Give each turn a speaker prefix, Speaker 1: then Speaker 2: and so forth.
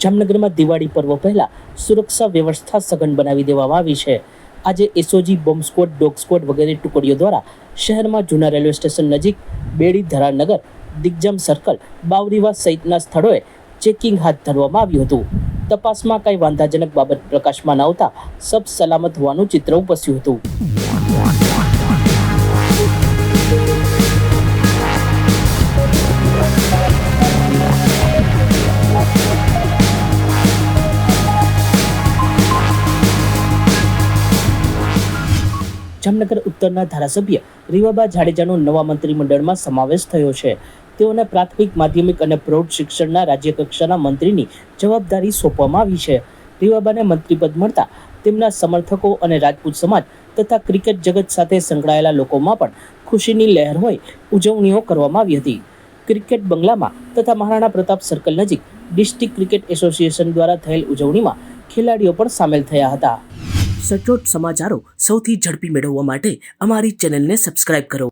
Speaker 1: જામનગરમાં દિવાળી પર્વ પહેલા સુરક્ષા વ્યવસ્થા સઘન બનાવી દેવામાં આવી છે। આજે SOG, bomb squad, dog squad વગેરે ટુકડીઓ દ્વારા શહેરમાં જૂના રેલવે સ્ટેશન નજીક બેડી ધરાનગર, દિગ્જામ સર્કલ, બાવરીવા સહિતના સ્થળોએ ચેકિંગ હાથ ધરવામાં આવ્યું હતું। તપાસમાં કંઈ વાંધાજનક બાબત પ્રકાશમાં ન આવતા સબ સલામત હોવાનું ચિત્ર ઉપસ્યું હતું। જામનગર ઉત્તરના ધારાસભ્ય રીવાબા જાડેજાનો નવા મંત્રીમંડળમાં સમાવેશ થયો છે। તેઓને પ્રાથમિક, માધ્યમિક અને પ્રૌઢ શિક્ષણના રાજ્યકક્ષાના મંત્રીની જવાબદારી સોંપવામાં આવી છે। રીવાબાને મંત્રીપદ મળતા તેમના સમર્થકો અને રાજપૂત સમાજ તથા ક્રિકેટ જગત સાથે સંકળાયેલા લોકોમાં પણ ખુશીની લહેર હોય ઉજવણીઓ કરવામાં આવી હતી। ક્રિકેટ બંગલામાં તથા મહારાણા પ્રતાપ સર્કલ નજીક ડિસ્ટ્રિક્ટ ક્રિકેટ એસોસિએશન દ્વારા થયેલ ઉજવણીમાં ખેલાડીઓ પણ સામેલ થયા હતા। સચોટ સમાચારો સૌથી ઝડપી મેળવવા માટે અમારી ચેનલને સબસ્ક્રાઇબ કરો।